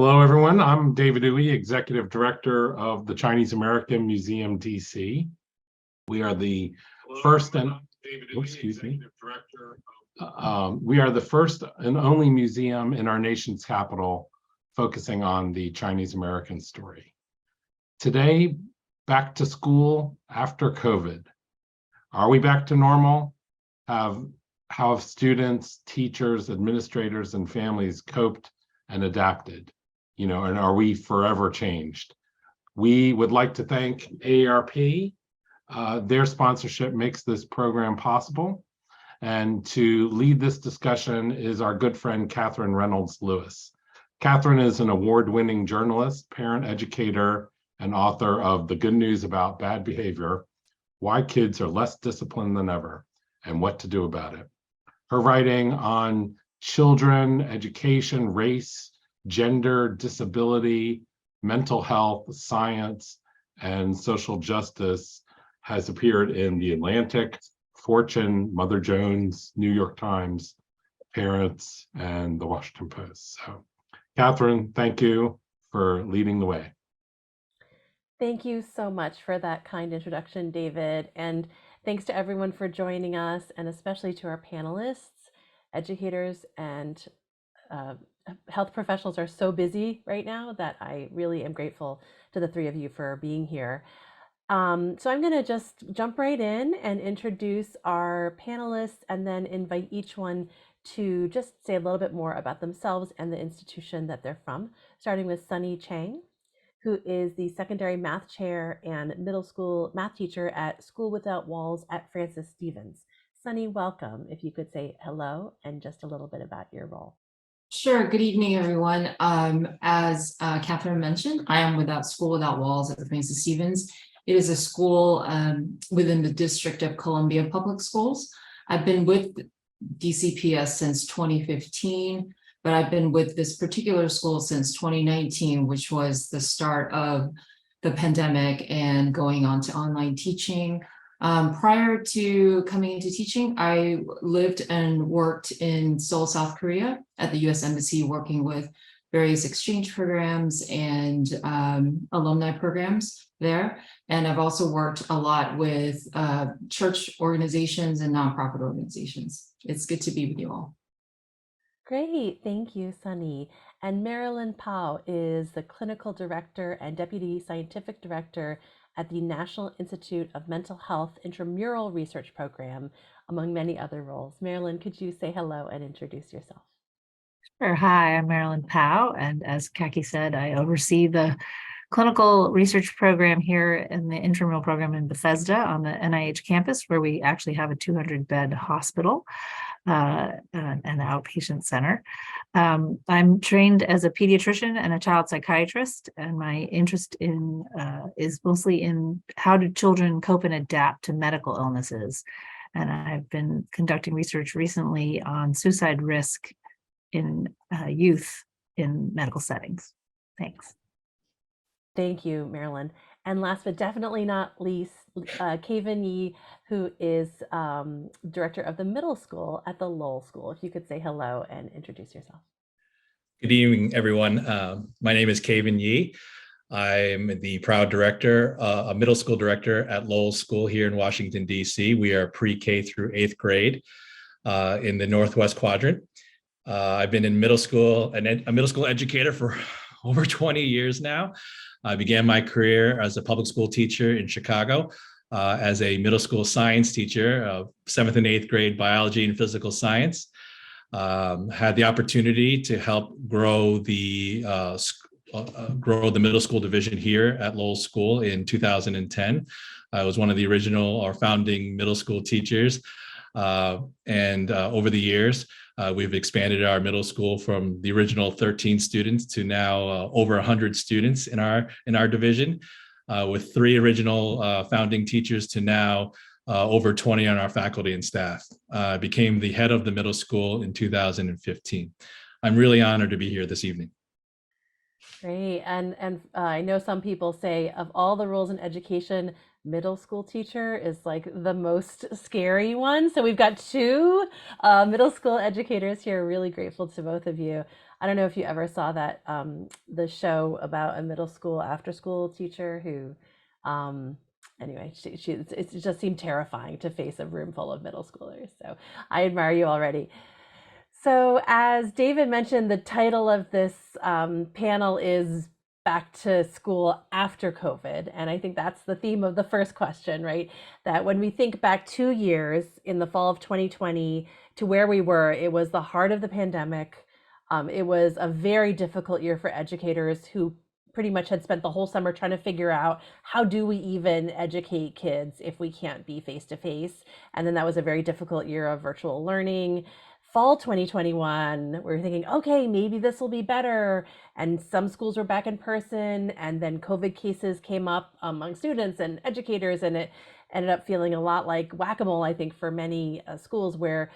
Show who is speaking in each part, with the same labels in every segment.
Speaker 1: Hello, everyone. I'm David Uwe, Executive Director of the Chinese American Museum, DC. We are the first and we are the first and only museum in our nation's capital focusing on the Chinese American story. Today, back to school after COVID. Are we back to normal? How have students, teachers, administrators, and families coped and adapted? And are we forever changed? We would like to thank AARP. Their sponsorship makes this program possible. And to lead this discussion is our good friend, Katherine Reynolds Lewis. Katherine is an award-winning journalist, parent educator, and author of The Good News About Bad Behavior, Why Kids Are Less Disciplined Than Ever, and What to Do About It. Her writing on children, education, race, gender, disability, mental health, science, and social justice has appeared in The Atlantic, Fortune, Mother Jones, New York Times, Parents, and the Washington Post. So, Katherine, thank you for leading the way.
Speaker 2: Thank you so much for that kind introduction, David. And thanks to everyone for joining us, and especially to our panelists, educators, and health professionals are so busy right now that I really am grateful to the three of you for being here. So I'm going to just jump right in and introduce our panelists and then invite each one to just say a little bit more about themselves and the institution that they're from, starting with Sunny Chang, who is the secondary math chair and middle school math teacher at School Without Walls at Francis Stevens. Sunny, welcome. If you could say hello and just a little bit about your role.
Speaker 3: Sure. Good evening, everyone. As Katherine mentioned, I am without School Without Walls at the Francis Stevens. It is a school within the District of Columbia Public Schools. I've been with DCPS since 2015, but I've been with this particular school since 2019, which was the start of the pandemic and going on to online teaching. Prior to coming into teaching, I lived and worked in Seoul, South Korea at the US Embassy, working with various exchange programs and alumni programs there. And I've also worked a lot with church organizations and nonprofit organizations. It's good to be with you all.
Speaker 2: Great, thank you, Sunny. And Marilyn Pao is the Clinical Director and Deputy Scientific Director at the National Institute of Mental Health Intramural Research Program, among many other roles. Marilyn, could you say hello and introduce yourself?
Speaker 4: Sure. Hi, I'm Marilyn Pao, and as Kaki said, I oversee the clinical research program here in the intramural program in Bethesda on the NIH campus, where we actually have a 200-bed hospital and an outpatient center. I'm trained as a pediatrician and a child psychiatrist, and my interest is mostly in how do children cope and adapt to medical illnesses. And I've been conducting research recently on suicide risk in youth in medical settings. Thanks.
Speaker 2: Thank you, Marilyn. And last but definitely not least, Kavan Yi, who is director of the middle school at the Lowell School. If you could say hello and introduce yourself.
Speaker 5: Good evening, everyone. My name is Kavan Yi. I'm the proud director, a middle school director at Lowell School here in Washington, D.C. We are pre-K through 8th grade in the Northwest Quadrant. I've been in middle school, a middle school educator for over 20 years now. I began my career as a public school teacher in Chicago as a middle school science teacher, 7th and 8th grade biology and physical science. Had the opportunity to help grow the middle school division here at Lowell School in 2010. I was one of the original or founding middle school teachers. And over the years, we've expanded our middle school from the original 13 students to now over 100 students in our division, with 3 original founding teachers to now over 20 on our faculty and staff. I became the head of the middle school in 2015. I'm really honored to be here this evening.
Speaker 2: Great. And I know some people say of all the roles in education, middle school teacher is like the most scary one. So we've got 2 middle school educators here. Really grateful to both of you. I don't know if you ever saw that the show about a middle school after school teacher who, anyway, it just seemed terrifying to face a room full of middle schoolers. So I admire you already. So as David mentioned, the title of this panel is Back to School After COVID. And I think that's the theme of the first question, right? That when we think back 2 years in the fall of 2020 to where we were, it was the heart of the pandemic. It was a very difficult year for educators who pretty much had spent the whole summer trying to figure out how do we even educate kids if we can't be face to face. And then that was a very difficult year of virtual learning. Fall 2021, we were thinking, okay, maybe this will be better. And some schools were back in person, and then COVID cases came up among students and educators, and it ended up feeling a lot like whack-a-mole, I think, for many schools where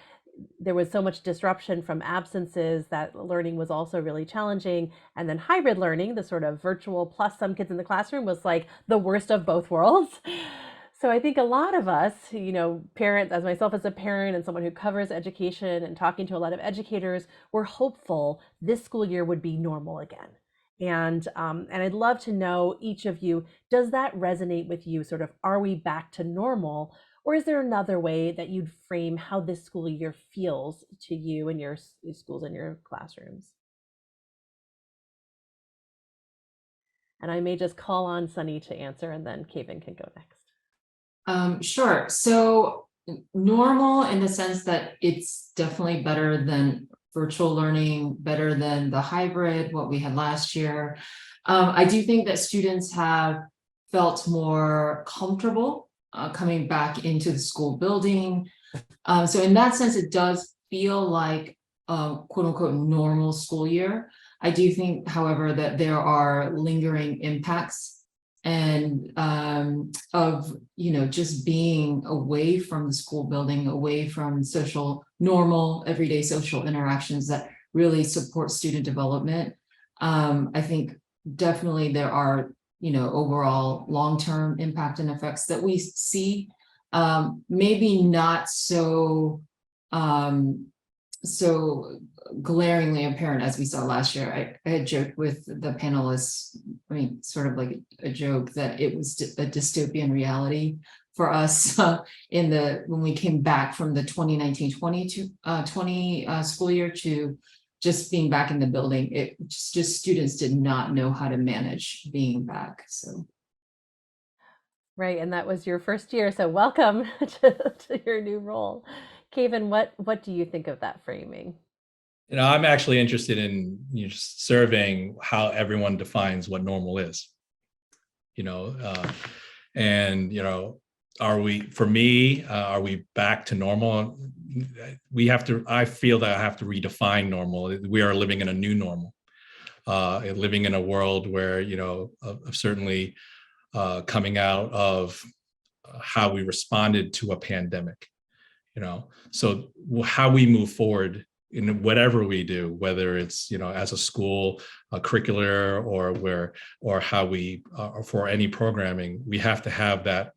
Speaker 2: there was so much disruption from absences that learning was also really challenging. And then hybrid learning, the sort of virtual plus some kids in the classroom, was like the worst of both worlds. So I think a lot of us, parents, as myself as a parent and someone who covers education and talking to a lot of educators, were hopeful this school year would be normal again. And I'd love to know, each of you, does that resonate with you? Sort of, are we back to normal? Or is there another way that you'd frame how this school year feels to you and your schools and your classrooms? And I may just call on Sunny to answer, and then Kavan can go next.
Speaker 3: Sure. So normal in the sense that it's definitely better than virtual learning, better than the hybrid, what we had last year. I do think that students have felt more comfortable coming back into the school building. So in that sense, it does feel like quote unquote normal school year. I do think, however, that there are lingering impacts and of just being away from the school building, away from normal everyday social interactions that really support student development. I think definitely there are overall long-term impact and effects that we see, maybe not so glaringly apparent as we saw last year. I had joked with the panelists, sort of like a joke, that it was a dystopian reality for us when we came back from the 2019-20 school year to just being back in the building. It just students did not know how to manage being back. So.
Speaker 2: Right, and that was your first year, so welcome to your new role. Kavan, what do you think of that framing?
Speaker 5: I'm actually interested in surveying how everyone defines what normal is. Are we back to normal? I feel that I have to redefine normal. We are living in a new normal, living in a world where, certainly coming out of how we responded to a pandemic, so how we move forward in whatever we do, whether it's, as a school, a curricular, or how we, for any programming, we have to have that,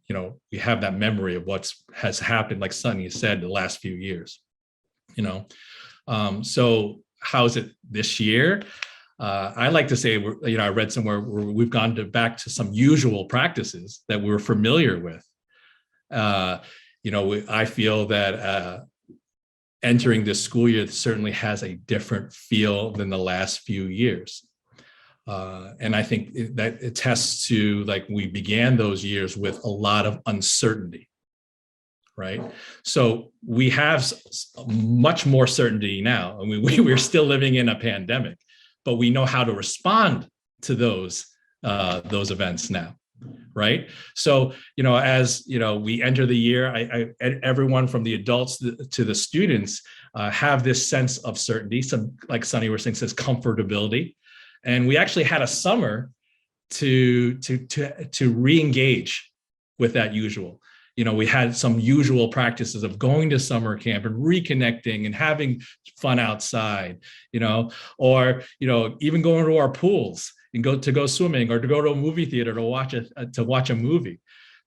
Speaker 5: we have that memory of has happened, like Sunny said, the last few years, So how's it this year? I like to say, I read somewhere where we've gone back to some usual practices that we're familiar with. I feel that entering this school year certainly has a different feel than the last few years. And I think that attests to, we began those years with a lot of uncertainty, right? So we have much more certainty now. We're still living in a pandemic, but we know how to respond to those events now. Right. So, as we enter the year, everyone from the adults to the students have this sense of certainty, some, like Sunny was saying, says comfortability. And we actually had a summer to re-engage with that usual. We had some usual practices of going to summer camp and reconnecting and having fun outside, or, even going to our pools and go swimming, or to go to a movie theater to watch a movie.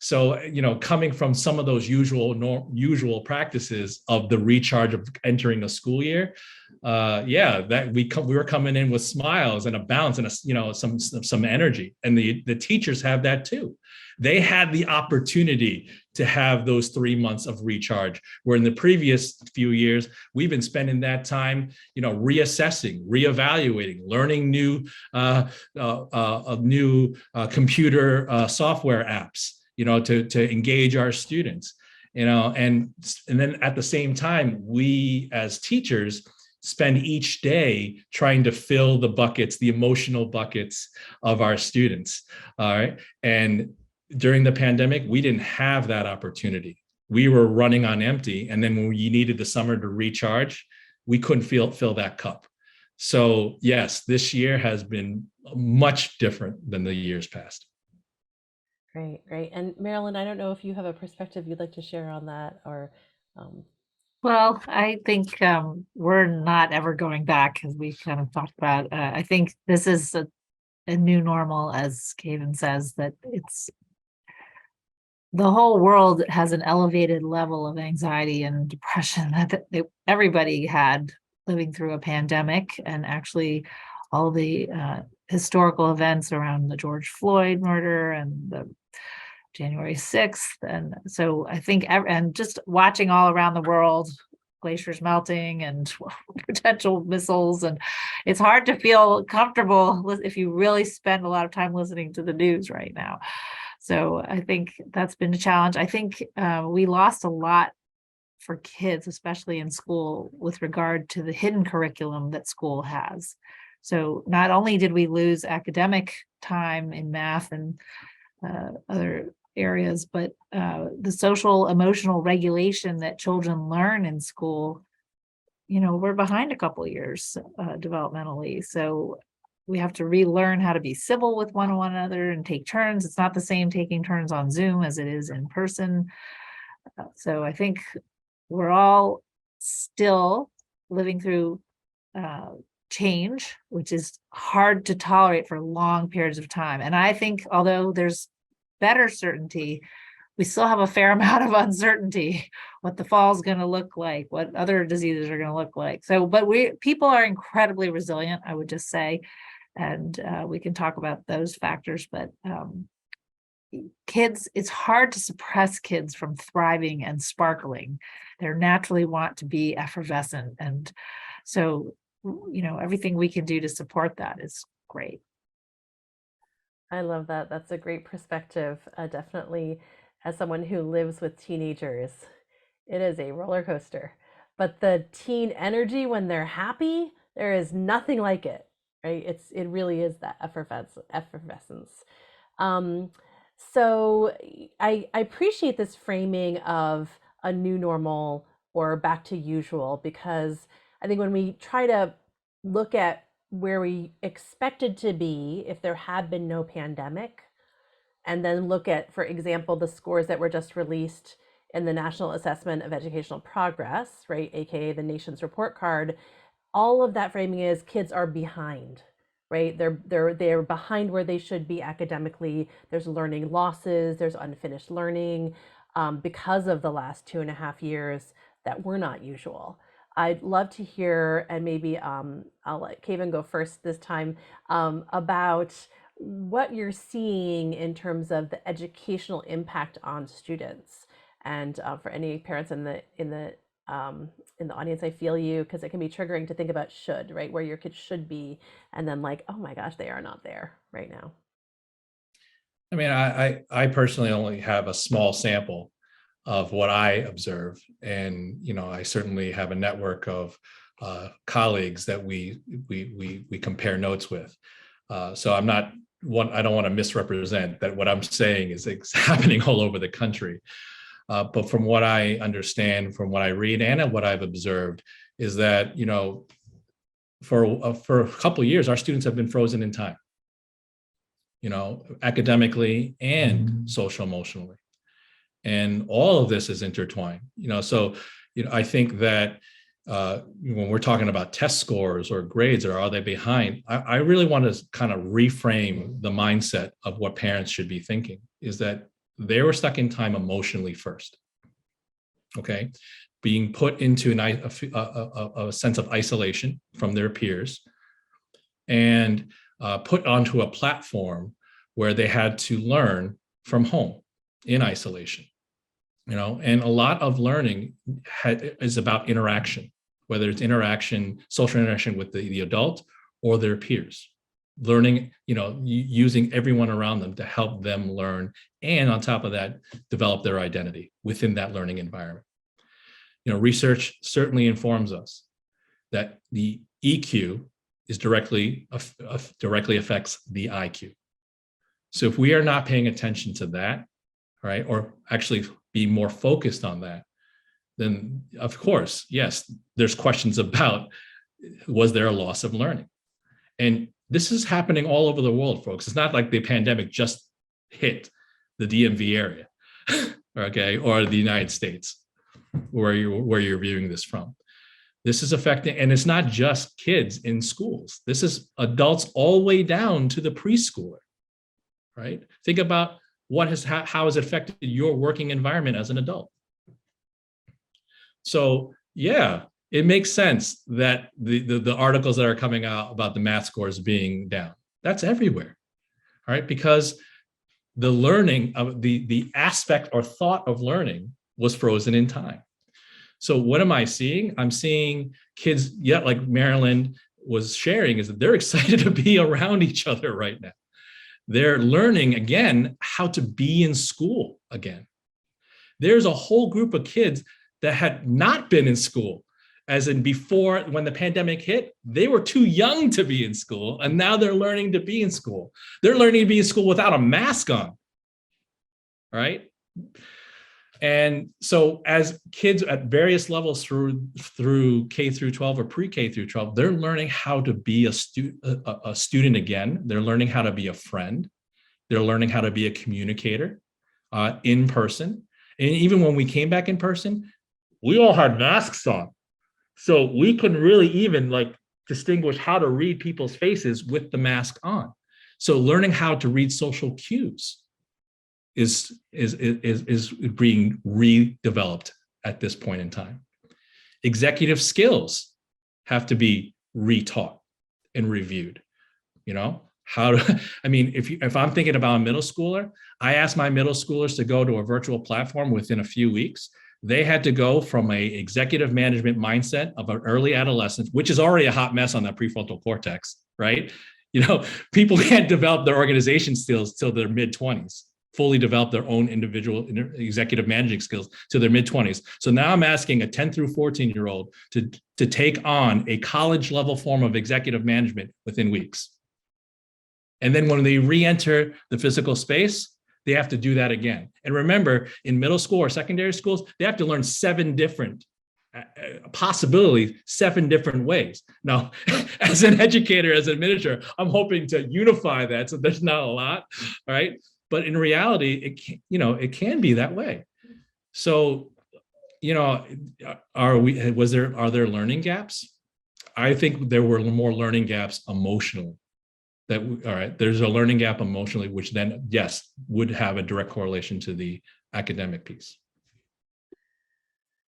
Speaker 5: So, coming from some of those usual practices of the recharge of entering a school year, that we were coming in with smiles and a bounce and some energy, and the teachers have that too. They had the opportunity to have those 3 months of recharge, where in the previous few years we've been spending that time, reassessing, reevaluating, learning new computer software apps, to engage our students, and then at the same time, we as teachers spend each day trying to fill the buckets, the emotional buckets of our students. All right. And during the pandemic, we didn't have that opportunity. We were running on empty. And then when you needed the summer to recharge, we couldn't fill that cup. So yes, this year has been much different than the years past.
Speaker 2: Great, great. And Marilyn, I don't know if you have a perspective you'd like to share on that, or
Speaker 4: Well, I think we're not ever going back, as we kind of talked about. I think this is a new normal, as Kavan says, that it's the whole world has an elevated level of anxiety and depression that everybody had living through a pandemic, and actually all the historical events around the George Floyd murder and the January 6th. And so I think, and just watching all around the world, glaciers melting and potential missiles, and it's hard to feel comfortable if you really spend a lot of time listening to the news right now. So I think that's been a challenge. I think we lost a lot for kids, especially in school, with regard to the hidden curriculum that school has. So not only did we lose academic time in math and other areas, but the social emotional regulation that children learn in school, we're behind a couple of years developmentally. So we have to relearn how to be civil with one another and take turns. It's not the same taking turns on Zoom as it is in person. So I think we're all still living through change, which is hard to tolerate for long periods of time. And I think although there's better certainty, we still have a fair amount of uncertainty, what the fall is going to look like, what other diseases are going to look like. So, but people are incredibly resilient, I would just say, and we can talk about those factors, but kids, it's hard to suppress kids from thriving and sparkling. They naturally want to be effervescent. And so, everything we can do to support that is great.
Speaker 2: I love that. That's a great perspective. Definitely, as someone who lives with teenagers, it is a roller coaster. But the teen energy when they're happy, there is nothing like it, right? It really is that effervescence. So I appreciate this framing of a new normal or back to usual, because I think when we try to look at where we expected to be if there had been no pandemic, and then look at, for example, the scores that were just released in the National Assessment of Educational Progress, right, aka the nation's report card, all of that framing is kids are behind, right? They're behind where they should be academically. There's learning losses, there's unfinished learning because of the last 2.5 years that were not usual. I'd love to hear, and maybe I'll let Kavan go first this time, about what you're seeing in terms of the educational impact on students. And for any parents in the audience, I feel you, because it can be triggering to think about should, right, where your kids should be, and then like, oh my gosh, they are not there right now.
Speaker 5: I mean, I personally only have a small sample of what I observe, and I certainly have a network of colleagues that we compare notes with. So I don't want to misrepresent that what I'm saying is happening all over the country. But from what I understand, from what I read, and what I've observed, is that for a couple of years, our students have been frozen in time, academically and social emotionally. And all of this is intertwined, so, I think that when we're talking about test scores or grades, or are they behind, I really want to kind of reframe the mindset of what parents should be thinking, is that they were stuck in time emotionally first. Okay, being put into a sense of isolation from their peers, and put onto a platform where they had to learn from home in isolation. And a lot of learning is about interaction, whether it's social interaction with the adult or their peers. Learning, using everyone around them to help them learn, and on top of that, develop their identity within that learning environment. Research certainly informs us that the EQ is directly affects the IQ. So if we are not paying attention to that, right, or actually be more focused on that, then of course, yes, there's questions about, was there a loss of learning? And this is happening all over the world, folks. It's not like the pandemic just hit the DMV area, okay, or the United States, where you're viewing this from. This is affecting, and it's not just kids in schools. This is adults all the way down to the preschooler, right? Think about how has it affected your working environment as an adult. So yeah, it makes sense that the articles that are coming out about the math scores being down, that's everywhere, all right? Because the learning of the aspect or thought of learning was frozen in time. So what am I seeing? I'm seeing kids, like Marilyn was sharing, is that they're excited to be around each other right now. They're learning again how to be in school again. There's a whole group of kids that had not been in school, as in before, when the pandemic hit, they were too young to be in school, and now they're learning to be in school. They're learning to be in school without a mask on, right? And so as kids at various levels through K through 12 or pre-K through 12, they're learning how to be a student again. They're learning how to be a friend. They're learning how to be a communicator in person. And even when we came back in person, we all had masks on. So we couldn't really even distinguish how to read people's faces with the mask on. So learning how to read social cues is being redeveloped at this point in time. Executive skills have to be retaught and reviewed. If I'm thinking about a middle schooler, I asked my middle schoolers to go to a virtual platform within a few weeks. They had to go from a executive management mindset of an early adolescence, which is already a hot mess on that prefrontal cortex, right? People can't develop their organization skills till their mid-20s. Fully develop their own individual executive managing skills to their mid-20s. So now I'm asking a 10 through 14-year-old to take on a college level form of executive management within weeks. And then when they re-enter the physical space, they have to do that again. And remember, in middle school or secondary schools, they have to learn 7 different ways. Now, as an educator, as an administrator, I'm hoping to unify that so there's not a lot, all right? But in reality, it can be that way. So, are there learning gaps? I think there were more learning gaps emotionally. There's a learning gap emotionally, which then, yes, would have a direct correlation to the academic piece.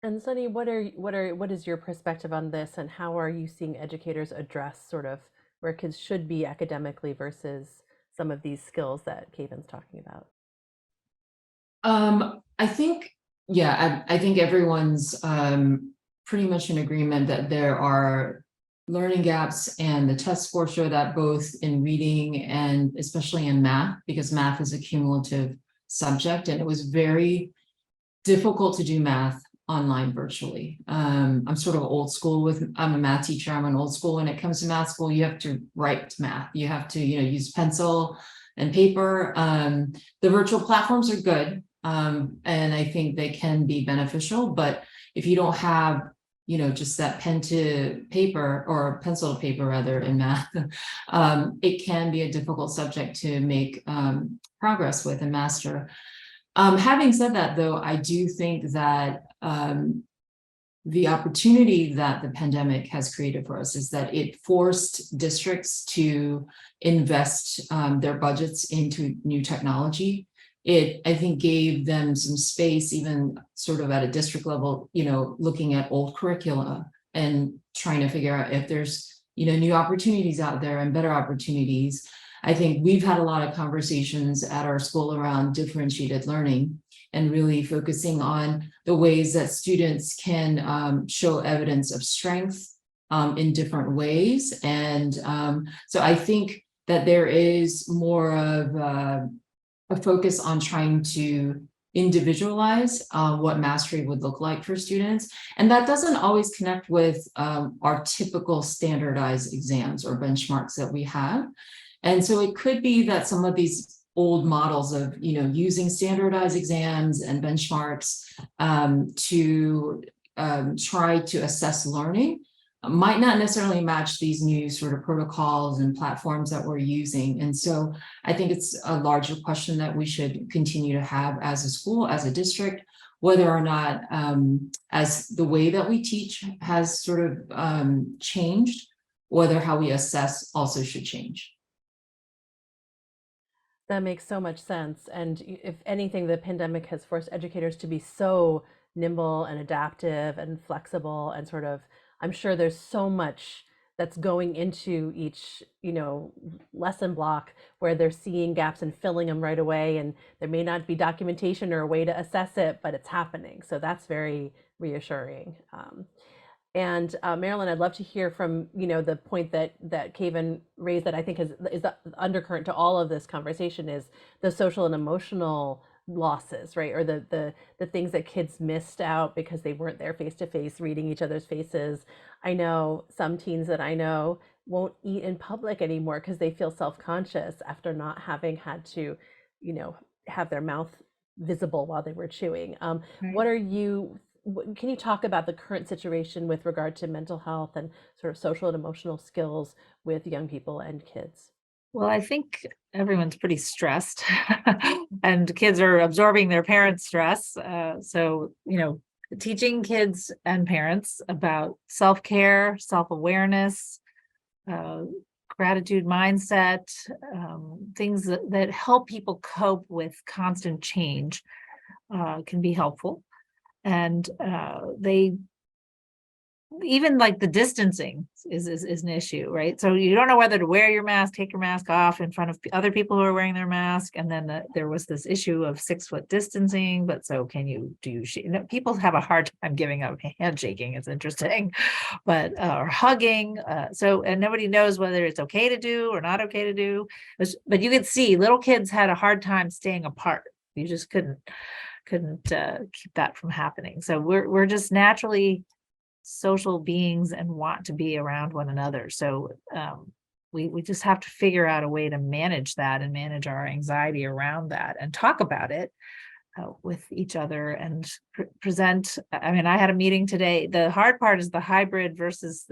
Speaker 2: And Sunny, what is your perspective on this, and how are you seeing educators address sort of where kids should be academically versus some of these skills that Kavan's talking about?
Speaker 3: I think everyone's pretty much in agreement that there are learning gaps, and the test scores show that both in reading and especially in math, because math is a cumulative subject, and it was very difficult to do math online virtually. I'm sort of old school I'm a math teacher. I'm an old school when it comes to math school. You have to write math. You have to, use pencil and paper. The virtual platforms are good. And I think they can be beneficial, but if you don't have, just that pen to paper or pencil to paper rather in math, it can be a difficult subject to make progress with and master. Having said that, though, I do think that the opportunity that the pandemic has created for us is that it forced districts to invest their budgets into new technology. it, I think, gave them some space, even sort of at a district level, looking at old curricula and trying to figure out if there's, new opportunities out there and better opportunities. I think we've had a lot of conversations at our school around differentiated learning and really focusing on the ways that students can show evidence of strength in different ways. And so I think that there is more of a focus on trying to individualize what mastery would look like for students. And that doesn't always connect with our typical standardized exams or benchmarks that we have. And so it could be that some of these old models of, using standardized exams and benchmarks to try to assess learning might not necessarily match these new sort of protocols and platforms that we're using. And so I think it's a larger question that we should continue to have as a school, as a district, whether or not as the way that we teach has sort of changed, whether how we assess also should change.
Speaker 2: That makes so much sense. And if anything, the pandemic has forced educators to be so nimble and adaptive and flexible and sort of, I'm sure there's so much that's going into each, lesson block where they're seeing gaps and filling them right away. And there may not be documentation or a way to assess it, but it's happening. So that's very reassuring. And Marilyn, I'd love to hear from the point that Kavan raised that I think is the undercurrent to all of this conversation is the social and emotional losses, right? Or the things that kids missed out because they weren't there face to face, reading each other's faces. I know some teens that I know won't eat in public anymore because they feel self-conscious after not having had to, have their mouth visible while they were chewing. What are you? Can you talk about the current situation with regard to mental health and sort of social and emotional skills with young people and kids?
Speaker 4: Well, I think everyone's pretty stressed and kids are absorbing their parents' stress. So, teaching kids and parents about self-care, self-awareness, gratitude mindset, things that help people cope with constant change can be helpful. And they even like the distancing is an issue, right? So you don't know whether to wear your mask, take your mask off in front of other people who are wearing their mask. And then there was this issue of 6-foot distancing, but so people have a hard time giving up handshaking. It's interesting, but or hugging. And nobody knows whether it's okay to do or not okay to do. But you could see little kids had a hard time staying apart. You just couldn't keep that from happening. So we're just naturally social beings and want to be around one another. So we just have to figure out a way to manage that and manage our anxiety around that and talk about it with each other and present. I mean, I had a meeting today. The hard part is the hybrid versus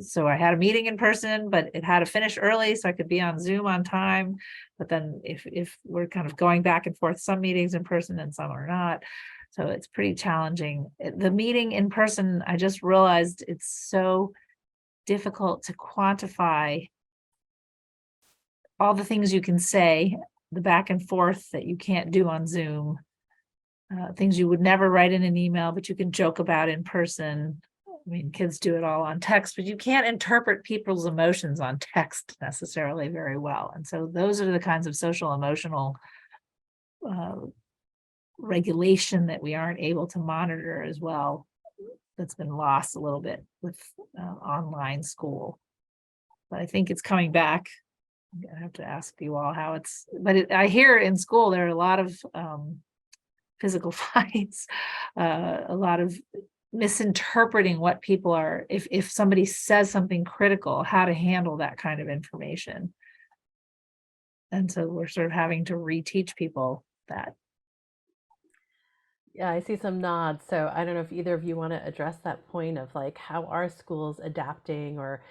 Speaker 4: so I had a meeting in person, but it had to finish early so I could be on Zoom on time. But then if we're kind of going back and forth, some meetings in person and some are not. So it's pretty challenging. The meeting in person, I just realized it's so difficult to quantify all the things you can say, the back and forth that you can't do on Zoom, things you would never write in an email, but you can joke about in person. I mean, kids do it all on text, but you can't interpret people's emotions on text necessarily very well. And so those are the kinds of social emotional regulation that we aren't able to monitor as well. That's been lost a little bit with online school. But I think it's coming back. I have to ask you all how I hear in school there are a lot of physical fights, a lot of misinterpreting what people are, if somebody says something critical, how to handle that kind of information. And so we're sort of having to reteach people that.
Speaker 2: Yeah, I see some nods. So I don't know if either of you want to address that point of like how are schools adapting or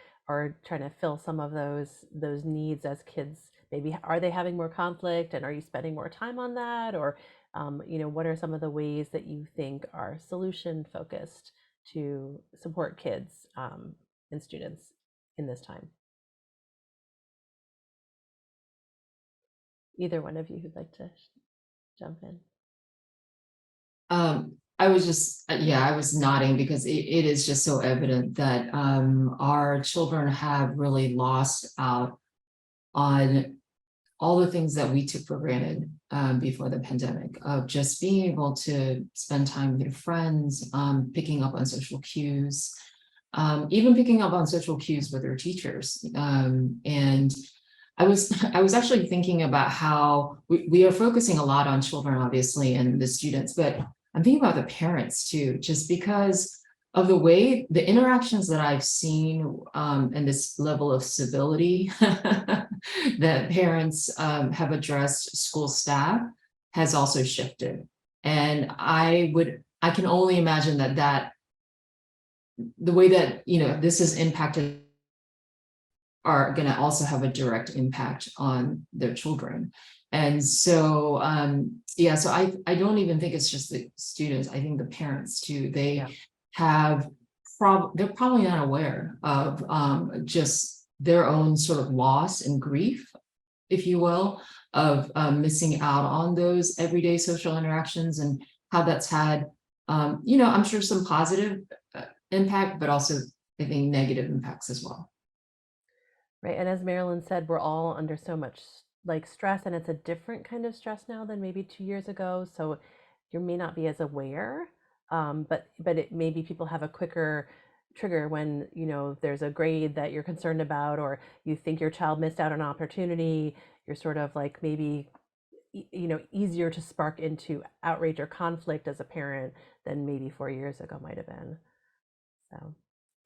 Speaker 2: trying to fill some of those needs as kids. Maybe are they having more conflict and are you spending more time on that? Or what are some of the ways that you think are solution focused to support kids and students in this time? Either one of you who'd like to jump in.
Speaker 3: I was just, I was nodding because it is just so evident that our children have really lost out on all the things that we took for granted before the pandemic, of just being able to spend time with your friends, picking up on social cues, even picking up on social cues with their teachers. And I was actually thinking about how we are focusing a lot on children, obviously, and the students, but I'm thinking about the parents too, just because of the way the interactions that I've seen and this level of civility that parents have addressed school staff has also shifted. And I can only imagine that the way that, this has impacted are going to also have a direct impact on their children. And so, so I don't even think it's just the students. I think the parents too, they they're probably not aware of just their own sort of loss and grief, if you will, of missing out on those everyday social interactions, and how that's had, I'm sure some positive impact, but also I think negative impacts as well.
Speaker 2: Right. And as Marilyn said, we're all under so much like stress, and it's a different kind of stress now than maybe 2 years ago. So you may not be as aware, but it maybe people have a quicker trigger when there's a grade that you're concerned about, or you think your child missed out on an opportunity. You're sort of like maybe easier to spark into outrage or conflict as a parent than maybe 4 years ago might have been. So.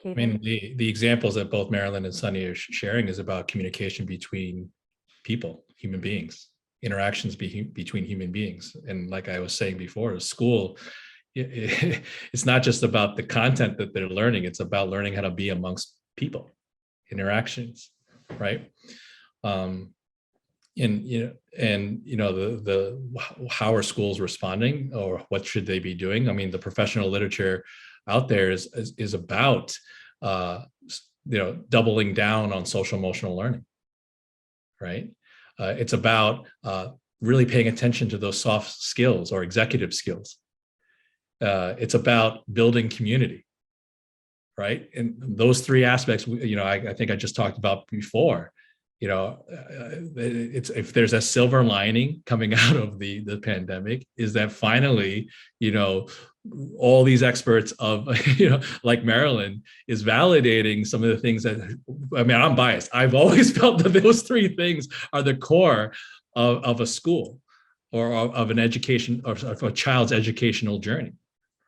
Speaker 5: I mean, the examples that both Marilyn and Sunny are sharing is about communication between people, human beings, interactions between human beings. And like I was saying before, school, it's not just about the content that they're learning, it's about learning how to be amongst people, interactions, right? How are schools responding, or what should they be doing? I mean, the professional literature out there is about doubling down on social emotional learning, right? It's about really paying attention to those soft skills or executive skills. It's about building community, right? And those three aspects, I think I just talked about before. It's, if there's a silver lining coming out of the pandemic, is that finally, all these experts of, like Marilyn, is validating some of the things that, I mean, I'm biased. I've always felt that those three things are the core of a school or of an education, or of a child's educational journey,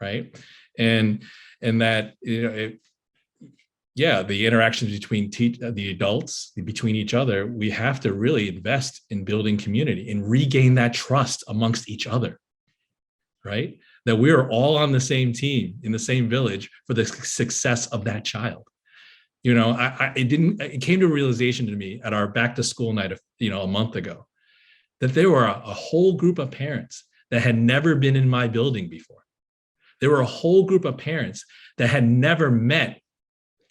Speaker 5: right? And that, the interactions between the adults, between each other, we have to really invest in building community and regain that trust amongst each other, right? That we are all on the same team in the same village for the success of that child. It came to a realization to me at our back to school night, a month ago, that there were a whole group of parents that had never been in my building before. There were a whole group of parents that had never met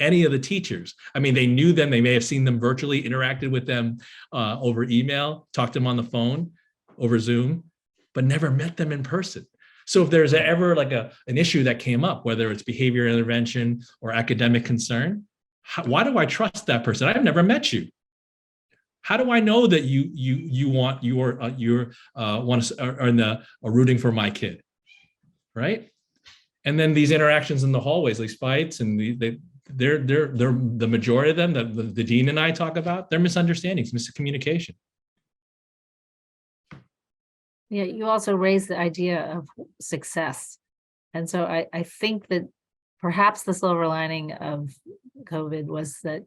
Speaker 5: any of the teachers. I mean, they knew them, they may have seen them virtually, interacted with them over email, talked to them on the phone, over Zoom, but never met them in person. So if there's ever like an issue that came up, whether it's behavior intervention or academic concern, why do I trust that person? I've never met you. How do I know that are rooting for my kid, right? And then these interactions in the hallways, these fights, and they're the majority of them that the dean and I talk about, they're misunderstandings, miscommunication.
Speaker 4: Yeah, you also raised the idea of success. And so I think that perhaps the silver lining of COVID was that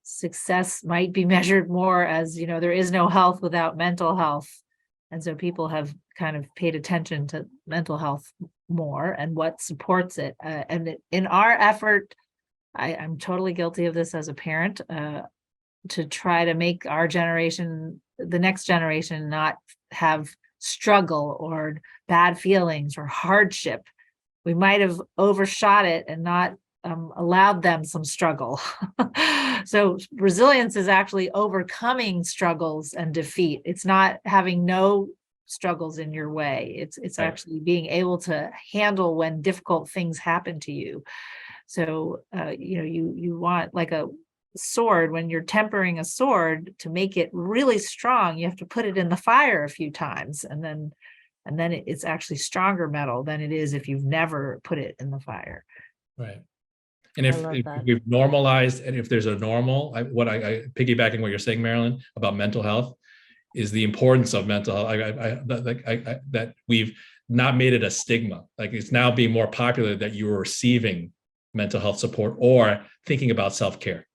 Speaker 4: success might be measured more as, there is no health without mental health. And so people have kind of paid attention to mental health more and what supports it. And in our effort, I'm totally guilty of this as a parent, to try to make our generation, the next generation, not have struggle or bad feelings or hardship. We might have overshot it and not allowed them some struggle. So resilience is actually overcoming struggles and defeat. It's not having no struggles in your way. It's
Speaker 5: Right.
Speaker 4: actually being able to handle when difficult things happen to you. So, you want like a sword, when you're tempering a sword to make it really strong, you have to put it in the fire a few times, and then it's actually stronger metal than it is if you've never put it in the fire.
Speaker 5: Right. And
Speaker 2: I
Speaker 5: if,
Speaker 2: love
Speaker 5: if
Speaker 2: that.
Speaker 5: we've normalized, and if there's a normal, I piggybacking what you're saying, Marilyn, about mental health, is the importance of mental health. That we've not made it a stigma. Like, it's now being more popular that you are receiving mental health support or thinking about self-care.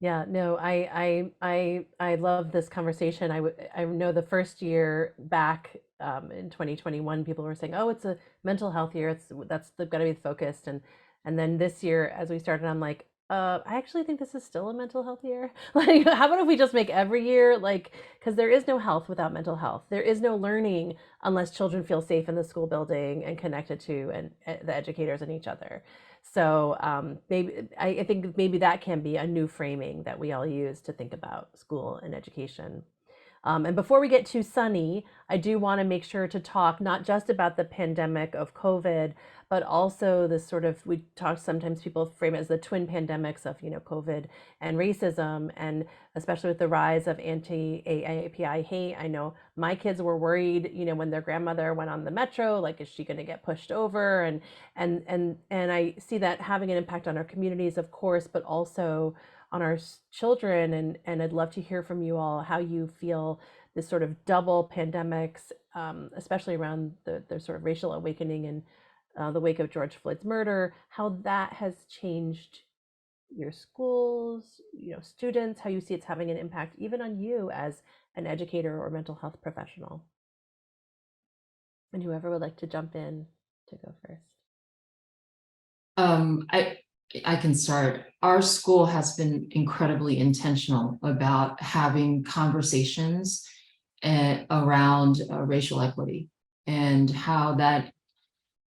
Speaker 2: Yeah, no, I love this conversation. I know the first year back in 2021, people were saying, "Oh, it's a mental health year. That's got to be focused." And then this year, as we started, I'm like, I actually think this is still a mental health year. Like, how about if we just make every year like, because there is no health without mental health. There is no learning unless children feel safe in the school building and connected to the educators and each other. So maybe I think maybe that can be a new framing that we all use to think about school and education. And before we get too sunny, I do want to make sure to talk not just about the pandemic of COVID, but also this sort of, we talk, sometimes people frame it as the twin pandemics of, COVID and racism, and especially with the rise of anti-AAPI hate. I know my kids were worried, when their grandmother went on the metro, like, is she going to get pushed over? And I see that having an impact on our communities, of course, but also on our children. And I'd love to hear from you all how you feel this sort of double pandemics, especially around the sort of racial awakening and the wake of George Floyd's murder, how that has changed your schools, students, how you see it's having an impact even on you as an educator or mental health professional. And whoever would like to jump in to go first.
Speaker 3: I can start. Our school has been incredibly intentional about having conversations around racial equity and how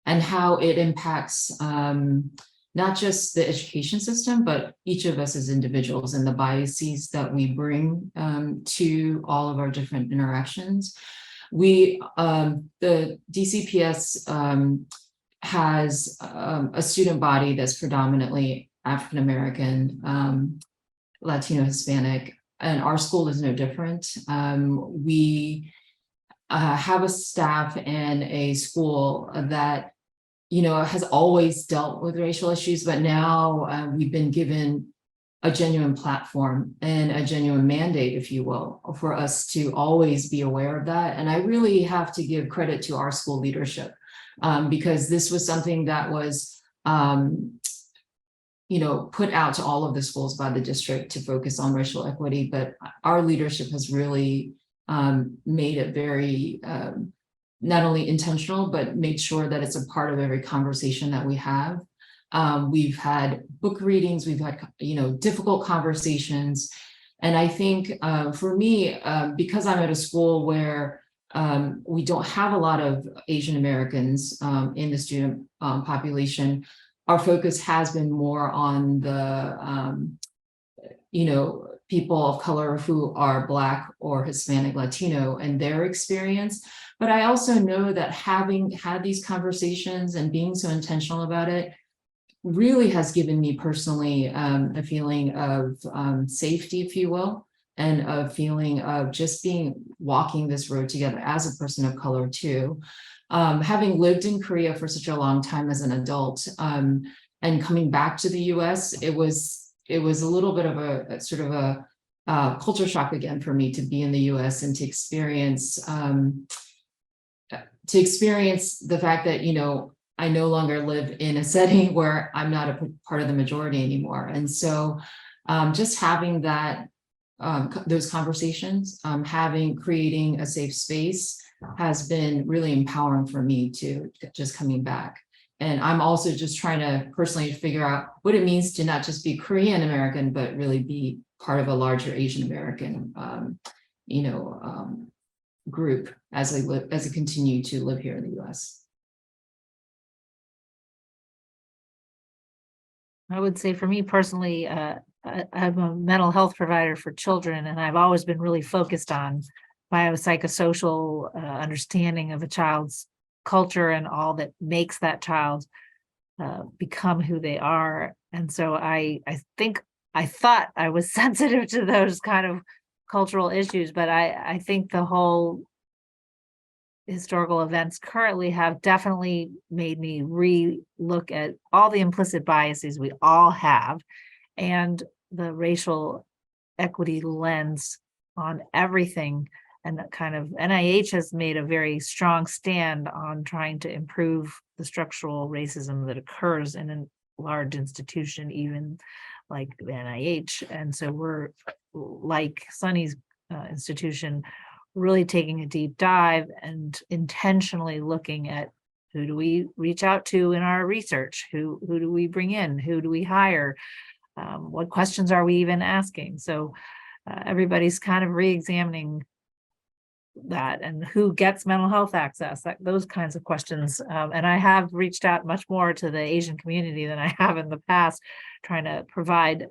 Speaker 3: it impacts not just the education system, but each of us as individuals and the biases that we bring to all of our different interactions. The DCPS has a student body that's predominantly African American, Latino, Hispanic, and our school is no different. We have a staff and a school that has always dealt with racial issues, but now we've been given a genuine platform and a genuine mandate, if you will, for us to always be aware of that. And I really have to give credit to our school leadership. Because this was something that was, put out to all of the schools by the district to focus on racial equity. But our leadership has really made it very, not only intentional, but made sure that it's a part of every conversation that we have. We've had book readings, we've had, difficult conversations. And I think for me, because I'm at a school where we don't have a lot of Asian Americans in the student population, our focus has been more on the, people of color who are Black or Hispanic, Latino, and their experience. But I also know that having had these conversations and being so intentional about it really has given me personally a feeling of safety, if you will, and a feeling of just walking this road together as a person of color too. Having lived in Korea for such a long time as an adult, and coming back to the US, it was a little bit of a sort of a culture shock again for me to be in the US and to experience the fact that, I no longer live in a setting where I'm not a part of the majority anymore. And so just having that, those conversations, creating a safe space has been really empowering for me to just coming back. And I'm also just trying to personally figure out what it means to not just be Korean American, but really be part of a larger Asian American, group as I continue to live here in the US.
Speaker 4: I would say for me personally, I'm a mental health provider for children, and I've always been really focused on biopsychosocial understanding of a child's culture and all that makes that child become who they are. And so I thought I was sensitive to those kind of cultural issues, but I think the whole historical events currently have definitely made me re-look at all the implicit biases we all have and the racial equity lens on everything. And that kind of NIH has made a very strong stand on trying to improve the structural racism that occurs in a large institution, even like the NIH. And so we're, like Sunny's institution, really taking a deep dive and intentionally looking at who do we reach out to in our research, who do we bring in, who do we hire, what questions are we even asking? So everybody's kind of re-examining that, and who gets mental health access, those kinds of questions. And I have reached out much more to the Asian community than I have in the past, trying to provide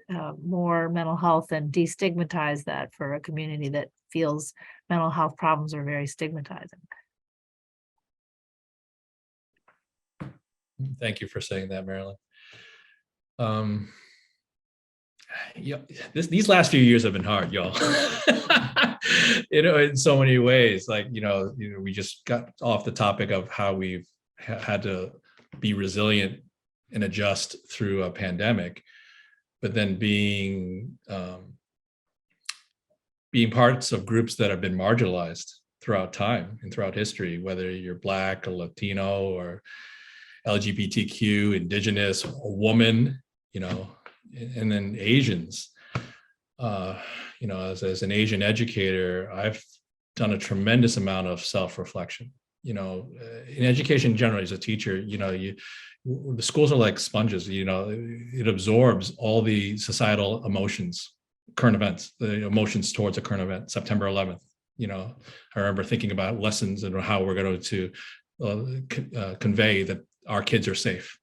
Speaker 4: more mental health and destigmatize that for a community that feels mental health problems are very stigmatizing.
Speaker 5: Thank you for saying that, Marilyn. Yeah, these last few years have been hard, y'all. In so many ways. Like, we just got off the topic of how we've had to be resilient and adjust through a pandemic, but then being parts of groups that have been marginalized throughout time and throughout history, whether you're Black or Latino or LGBTQ, Indigenous, a woman, and then Asians. As an Asian educator, I've done a tremendous amount of self-reflection. In education generally, as a teacher, the schools are like sponges. It absorbs all the societal emotions, current events, the emotions towards a current event. September 11th. I remember thinking about lessons and how we're going to convey that our kids are safe.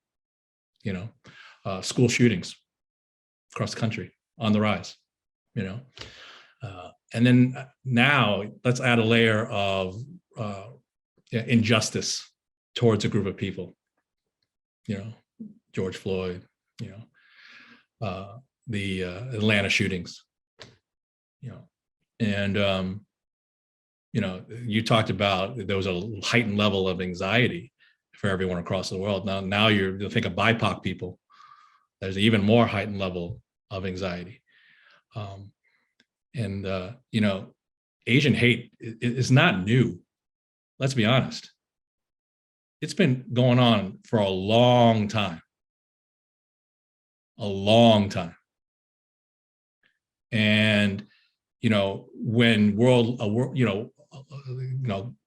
Speaker 5: School shootings across the country on the rise. And then now let's add a layer of injustice towards a group of people. George Floyd, the Atlanta shootings, and you talked about there was a heightened level of anxiety for everyone across the world. Now you think of BIPOC people, there's an even more heightened level of anxiety. Asian hate is not new. Let's be honest. It's been going on for a long time. And, when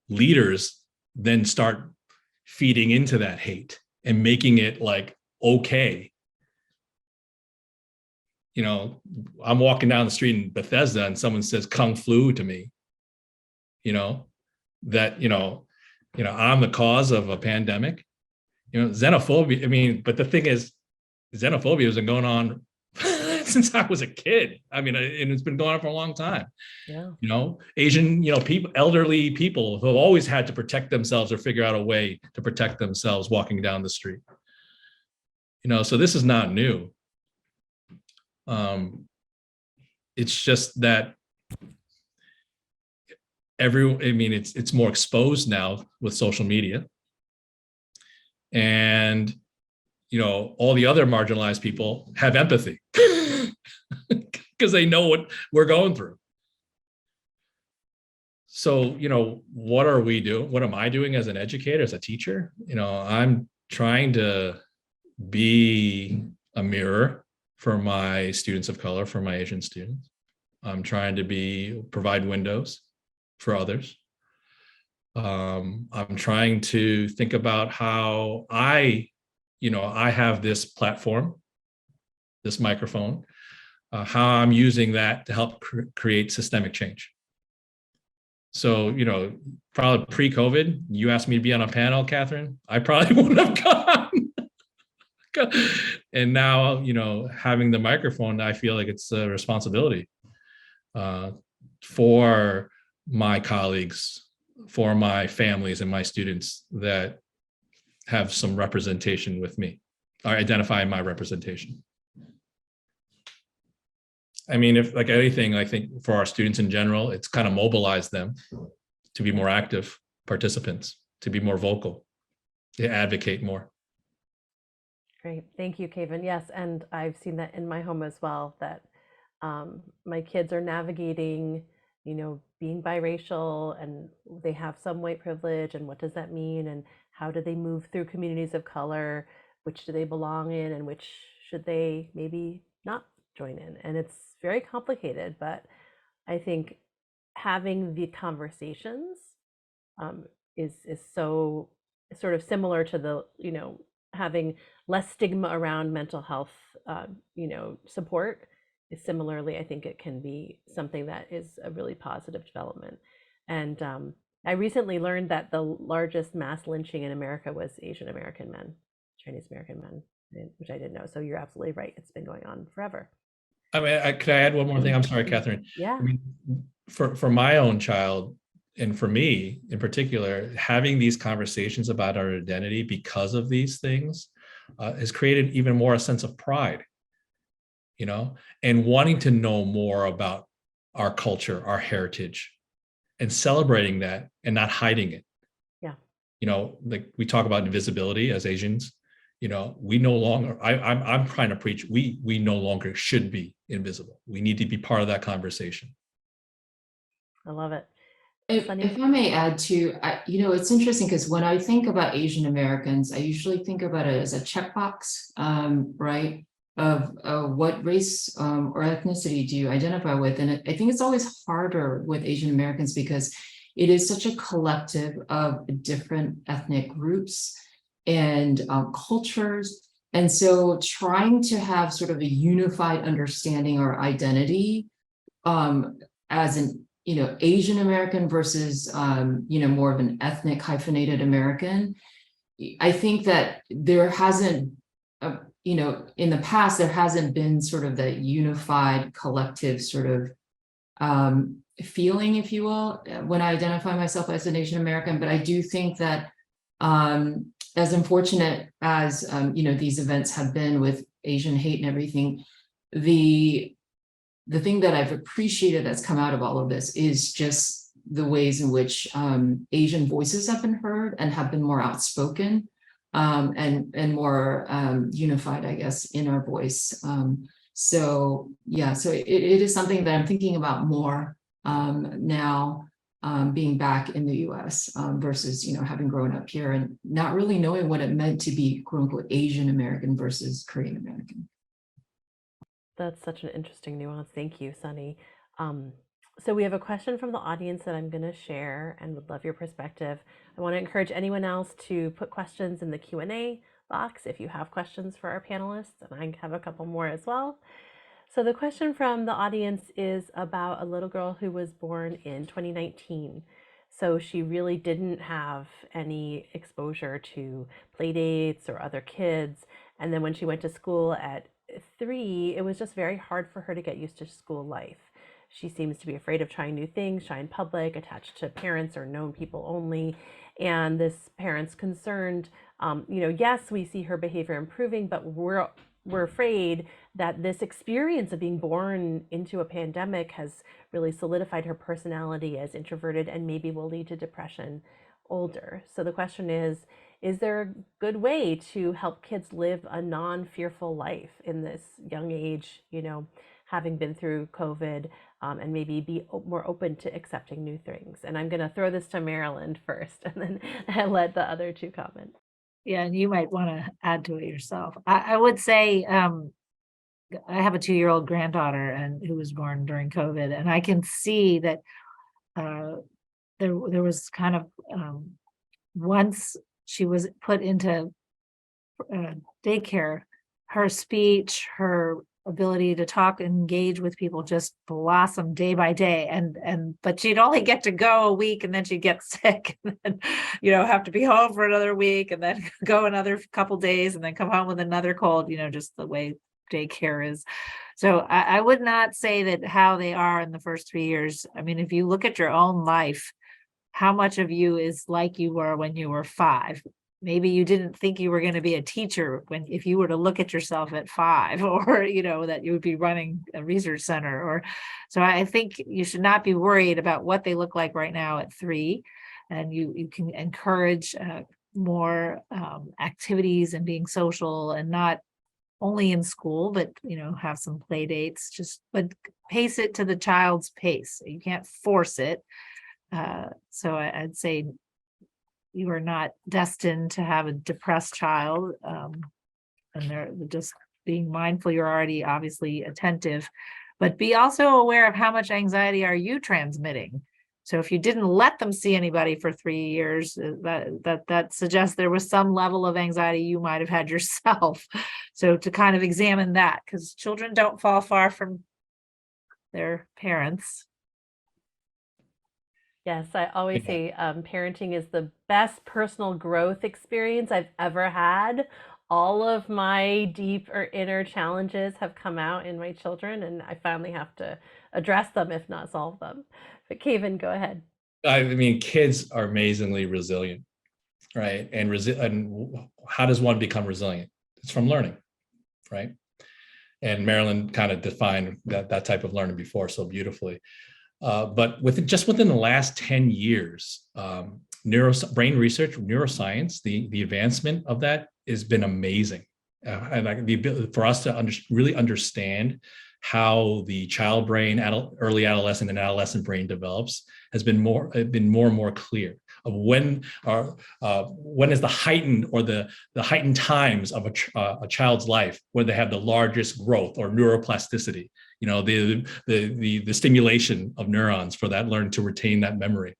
Speaker 5: leaders then start feeding into that hate and making it like, okay, I'm walking down the street in Bethesda and someone says Kung Flu to me, I'm the cause of a pandemic, xenophobia. But the thing is, xenophobia has been going on since I was a kid. And it's been going on for a long time.
Speaker 2: Yeah.
Speaker 5: Asian, people, elderly people who have always had to protect themselves or figure out a way to protect themselves walking down the street. So this is not new. It's just that it's more exposed now with social media, and all the other marginalized people have empathy because they know what we're going through. So what are we doing? What am I doing as an educator, as a teacher? I'm trying to be a mirror for my students of color, for my Asian students. I'm trying to provide windows for others. I'm trying to think about how I have this platform, this microphone, how I'm using that to help create systemic change. So, probably pre-COVID, you asked me to be on a panel, Katherine, I probably wouldn't have gone And now, having the microphone, I feel like it's a responsibility for my colleagues, for my families and my students that have some representation with me, or identify my representation. I mean, if like anything, I think for our students in general, it's kind of mobilized them to be more active participants, to be more vocal, to advocate more.
Speaker 2: Great. Thank you, Kavan. Yes, and I've seen that in my home as well, that my kids are navigating, being biracial, and they have some white privilege, and what does that mean, and how do they move through communities of color, which do they belong in, and which should they maybe not join in. And it's very complicated, but I think having the conversations is so sort of similar to the having less stigma around mental health support is similarly, I think it can be something that is a really positive development. And I recently learned that the largest mass lynching in America was Asian American men, Chinese American men, which I didn't know. So you're absolutely right, it's been going on forever.
Speaker 5: I mean, could I add one more thing? I'm sorry, Catherine.
Speaker 2: Yeah.
Speaker 5: I mean, for my own child, and for me in particular, having these conversations about our identity because of these things has created even more a sense of pride, and wanting to know more about our culture, our heritage, and celebrating that and not hiding it.
Speaker 2: Yeah.
Speaker 5: Like we talk about invisibility as Asians, we no longer, I'm trying to preach, we no longer should be invisible. We need to be part of that conversation.
Speaker 2: I love it.
Speaker 3: If I may add to, it's interesting because when I think about Asian Americans, I usually think about it as a checkbox, right? Of what race or ethnicity do you identify with? And I think it's always harder with Asian Americans because it is such a collective of different ethnic groups and cultures. And so trying to have sort of a unified understanding or identity as an Asian American versus, more of an ethnic hyphenated American. I think that there hasn't, in the past, there hasn't been sort of that unified collective sort of feeling, if you will, when I identify myself as an Asian American. But I do think that as unfortunate as, these events have been with Asian hate and everything, the thing that I've appreciated that's come out of all of this is just the ways in which Asian voices have been heard and have been more outspoken and more unified, I guess, in our voice. So it is something that I'm thinking about more now, being back in the US versus, having grown up here and not really knowing what it meant to be quote unquote Asian American versus Korean American.
Speaker 2: That's such an interesting nuance. Thank you, Sunny. So we have a question from the audience that I'm going to share and would love your perspective. I want to encourage anyone else to put questions in the Q&A box if you have questions for our panelists, and I have a couple more as well. So the question from the audience is about a little girl who was born in 2019. So she really didn't have any exposure to play dates or other kids. And then when she went to school at 3, it was just very hard for her to get used to school life. She seems to be afraid of trying new things, shy in public, attached to parents or known people only. And this parent's concerned, yes, we see her behavior improving, but we're afraid that this experience of being born into a pandemic has really solidified her personality as introverted and maybe will lead to depression older. So the question is there a good way to help kids live a non-fearful life in this young age, having been through COVID, and maybe be more open to accepting new things? And I'm going to throw this to Marilyn first, and then I'll let the other two comment.
Speaker 4: Yeah, and you might want to add to it yourself. I would say I have a 2-year-old granddaughter who was born during COVID, and I can see that there was kind of once she was put into daycare, her speech, her ability to talk and engage with people just blossomed day by day. But she'd only get to go a week and then she'd get sick and then, have to be home for another week and then go another couple days and then come home with another cold, just the way daycare is. So I would not say that how they are in the first 3 years. I mean, if you look at your own life, how much of you is like you were when you were 5? Maybe you didn't think you were going to be a teacher if you were to look at yourself at 5, or that you would be running a research center. Or so I think you should not be worried about what they look like right now at 3, and you can encourage more activities and being social, and not only in school, but have some play dates. But pace it to the child's pace. You can't force it. So I'd say you are not destined to have a depressed child, and they're just being mindful. You're already obviously attentive, but be also aware of how much anxiety are you transmitting. So if you didn't let them see anybody for 3 years, that suggests there was some level of anxiety you might have had yourself. So to kind of examine that, because children don't fall far from their parents.
Speaker 2: Yes, I always say parenting is the best personal growth experience I've ever had. All of my deep or inner challenges have come out in my children, and I finally have to address them, if not solve them. But Kavan, go ahead.
Speaker 5: I mean, kids are amazingly resilient, right? And how does one become resilient? It's from learning, right? And Marilyn kind of defined that type of learning before so beautifully. But within the last 10 years, brain research, neuroscience, the advancement of that has been amazing. And the ability for us to really understand how the child brain, early adolescent and adolescent brain develops has been more and more clear of when is the heightened times of a child's life where they have the largest growth or neuroplasticity, the stimulation of neurons for that learn to retain that memory.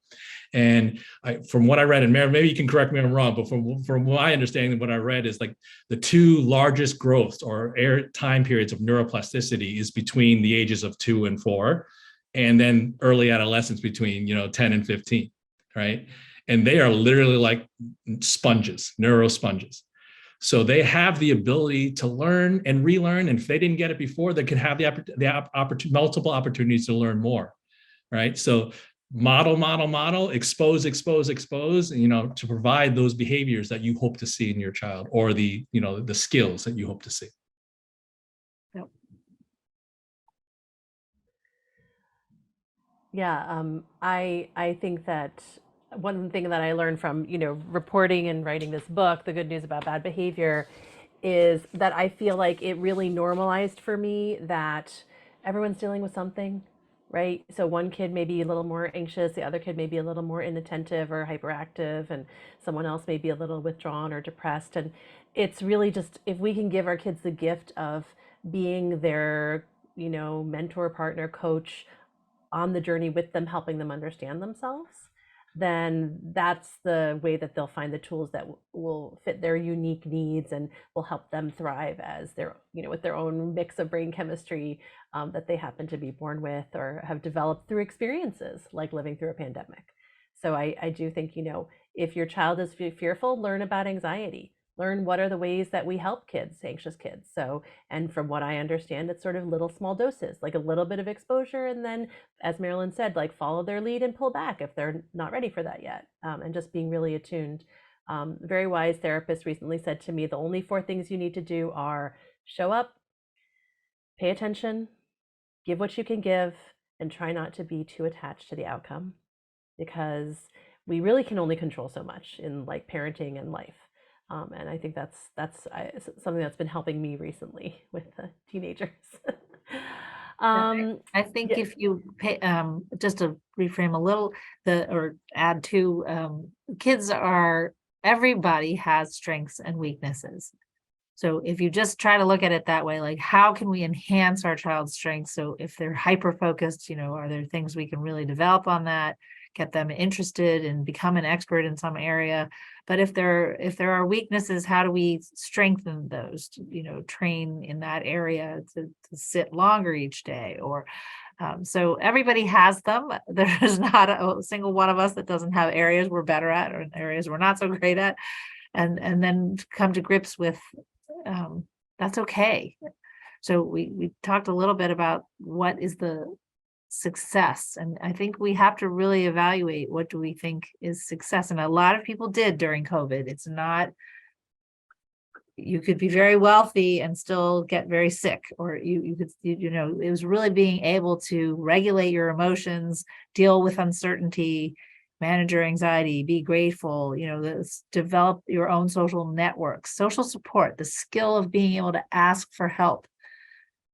Speaker 5: And from what I read, and maybe you can correct me if I'm wrong, but from my understanding, what I read is like the 2 largest growths or time periods of neuroplasticity is between the ages of 2 and 4, and then early adolescence between 10 and 15, right? And they are literally like sponges, neurosponges. So they have the ability to learn and relearn, and if they didn't get it before, they can have multiple opportunities to learn more, right? So model, expose, to provide those behaviors that you hope to see in your child, or the skills that you hope to see.
Speaker 4: Yep.
Speaker 2: Yeah, I think that one thing that I learned from reporting and writing this book, The Good News About Bad Behavior, is that I feel like it really normalized for me that everyone's dealing with something, right? So one kid may be a little more anxious, the other kid may be a little more inattentive or hyperactive, and someone else may be a little withdrawn or depressed. And it's really just, if we can give our kids the gift of being their mentor, partner, coach on the journey with them, helping them understand themselves, then that's the way that they'll find the tools that will fit their unique needs and will help them thrive as their, with their own mix of brain chemistry that they happen to be born with or have developed through experiences like living through a pandemic. So I do think, if your child is fearful, learn about anxiety. Learn what are the ways that we help kids, anxious kids. So, and from what I understand, it's sort of little small doses, like a little bit of exposure. And then, as Marilyn said, like follow their lead and pull back if they're not ready for that yet. And just being really attuned. Very wise therapist recently said to me, the only 4 things you need to do are show up, pay attention, give what you can give, and try not to be too attached to the outcome, because we really can only control so much in like parenting and life. And I think that's something that's been helping me recently with the teenagers.
Speaker 4: I think if you pay, just to reframe a little, or add to, everybody has strengths and weaknesses. So if you just try to look at it that way, like how can we enhance our child's strengths? So if they're hyper focused, are there things we can really develop on that? get them interested and become an expert in some area. But if there are weaknesses, how do we strengthen those, train in that area to sit longer each day? Or so everybody has them. There's not a single one of us that doesn't have areas we're better at or areas we're not so great at. And then come to grips with that's okay. So we talked a little bit about what is the success, and I think we have to really evaluate what do we think is success. And a lot of people did during COVID. It's not, you could be very wealthy and still get very sick, or you could, it was really being able to regulate your emotions, deal with uncertainty, manage your anxiety, be grateful, develop your own social networks, social support, the skill of being able to ask for help.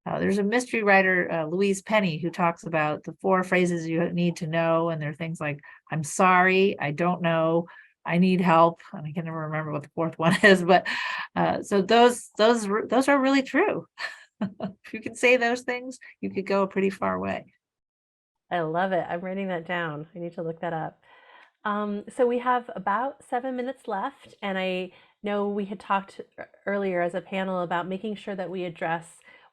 Speaker 4: There's a mystery writer, Louise Penny, who talks about the 4 phrases you need to know. And they're things like, I'm sorry, I don't know, I need help. And I can never remember what the 4th one is, but so those are really true. If you can say those things, you could go a pretty far way.
Speaker 2: I love it. I'm writing that down. I need to look that up. So we have about 7 minutes left, and I know we had talked earlier as a panel about making sure that we address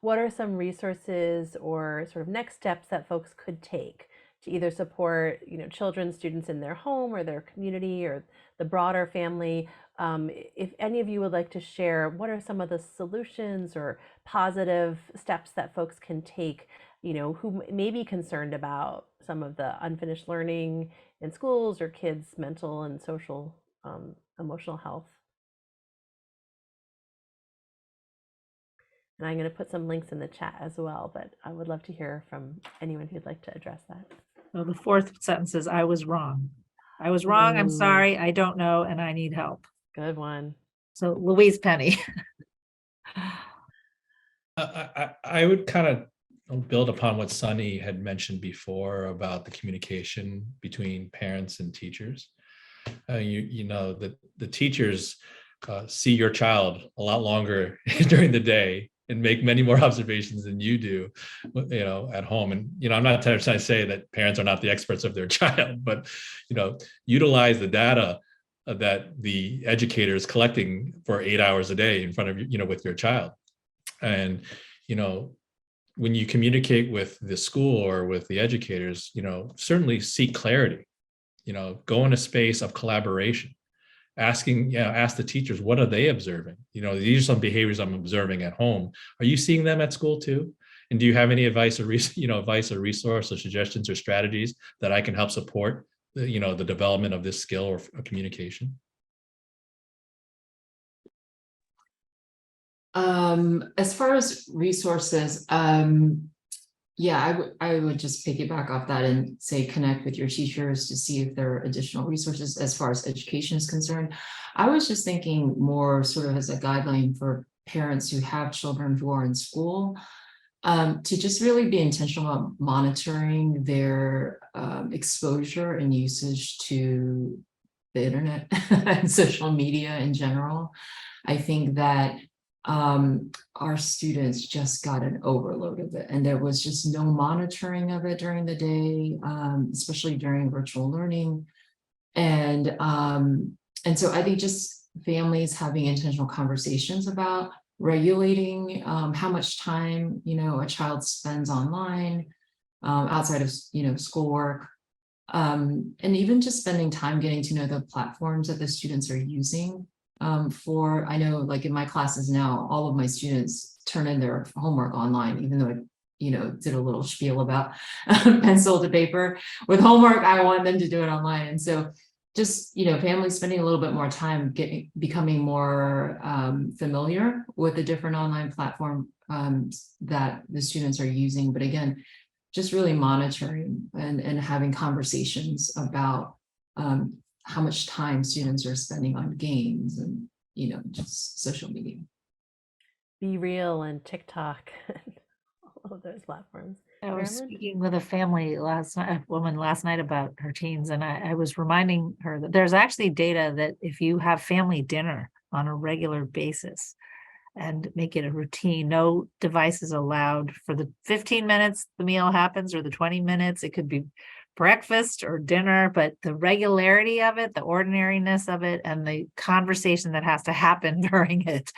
Speaker 2: what are some resources or sort of next steps that folks could take to either support, children, students in their home or their community or the broader family. If any of you would like to share, what are some of the solutions or positive steps that folks can take, who may be concerned about some of the unfinished learning in schools or kids' mental and social, emotional health. And I'm going to put some links in the chat as well, but I would love to hear from anyone who'd like to address that.
Speaker 4: So the 4th sentence is, I was wrong. I was wrong. I'm sorry. I don't know. And I need help.
Speaker 2: Good one.
Speaker 4: So Louise Penny.
Speaker 5: I would kind of build upon what Sunny had mentioned before about the communication between parents and teachers. The teachers see your child a lot longer during the day and make many more observations than you do, at home. And, I'm not trying to say that parents are not the experts of their child, but, utilize the data that the educator is collecting for 8 hours a day in front of you, with your child. And, when you communicate with the school or with the educators, certainly seek clarity, go in a space of collaboration. Ask the teachers, what are they observing? These are some behaviors I'm observing at home. Are you seeing them at school too? And do you have any advice or resource or suggestions or strategies that I can help support the development of this skill or communication?
Speaker 3: As far as resources, I would just piggyback off that and say connect with your teachers to see if there are additional resources as far as education is concerned. I was just thinking more sort of as a guideline for parents who have children who are in school, to just really be intentional about monitoring their exposure and usage to the internet and social media in general. I think that our students just got an overload of it, and there was just no monitoring of it during the day, especially during virtual learning. And so I think just families having intentional conversations about regulating how much time a child spends online, outside of schoolwork, and even just spending time getting to know the platforms that the students are using. I know, like in my classes now, all of my students turn in their homework online, even though I, did a little spiel about pencil to paper. With homework, I want them to do it online. And so just, families spending a little bit more time becoming more familiar with the different online platform that the students are using. But again, just really monitoring and having conversations about how much time students are spending on games and, just social media.
Speaker 2: Be Real and TikTok, all of those platforms.
Speaker 4: I was
Speaker 2: Marilyn?
Speaker 4: speaking with a woman last night about her teens, and I was reminding her that there's actually data that if you have family dinner on a regular basis and make it a routine, no devices allowed for the 15 minutes the meal happens or the 20 minutes, it could be breakfast or dinner, but the regularity of it, the ordinariness of it, and the conversation that has to happen during it.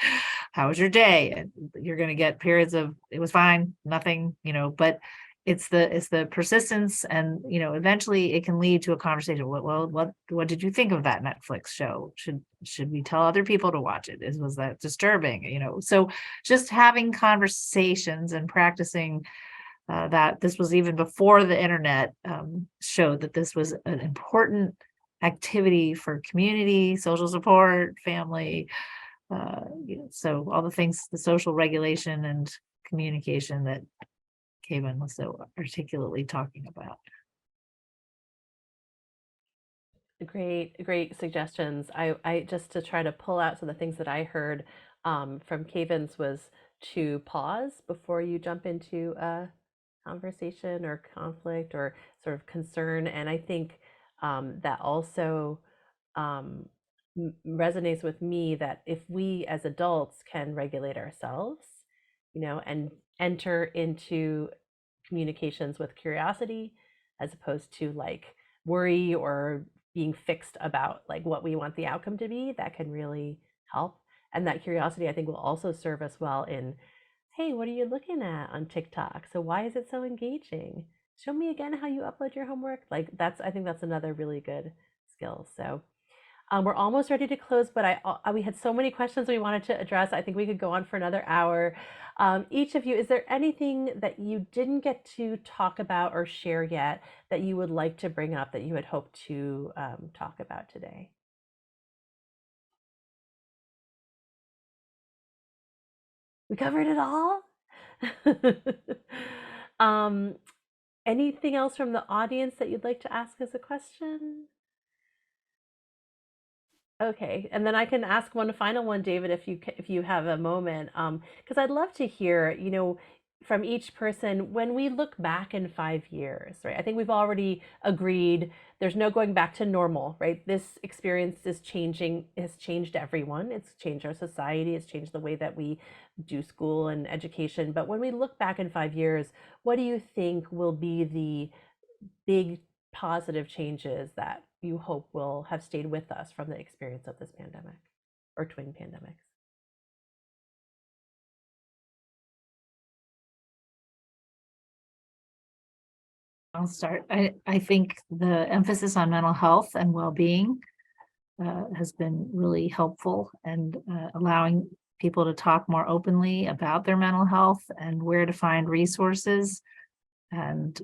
Speaker 4: How was your day? And you're going to get periods of it was fine, nothing, but it's the persistence, and eventually it can lead to a conversation. What did you think of that Netflix show? Should we tell other people to watch it? Was that disturbing? So just having conversations and practicing that. This was even before the internet showed that this was an important activity for community, social support, family. So all the things, the social regulation and communication that Kavan was so articulately talking about.
Speaker 2: Great suggestions. I just to try to pull out some of the things that I heard from Kavan's was to pause before you jump into a conversation or conflict or sort of concern. And I think that also resonates with me, that if we as adults can regulate ourselves, and enter into communications with curiosity as opposed to like worry or being fixed about like what we want the outcome to be, that can really help. And that curiosity, I think, will also serve us well in, hey, what are you looking at on TikTok? So why is it so engaging? Show me again how you upload your homework. Like I think that's another really good skill. So we're almost ready to close, but we had so many questions we wanted to address. I think we could go on for another hour. Each of you, is there anything that you didn't get to talk about or share yet that you would like to bring up that you had hoped to talk about today? We covered it all? Anything else from the audience that you'd like to ask as a question? Okay, and then I can ask one final one, David, if you have a moment, because I'd love to hear, from each person when we look back in 5 years, right? I think we've already agreed there's no going back to normal, right? This experience is changing, has changed everyone. It's changed our society. It's changed the way that we do school and education. But when we look back in 5 years, what do you think will be the big positive changes that you hope will have stayed with us from the experience of this pandemic or twin pandemics?
Speaker 4: I'll start. I think the emphasis on mental health and well-being has been really helpful, and allowing people to talk more openly about their mental health and where to find resources. And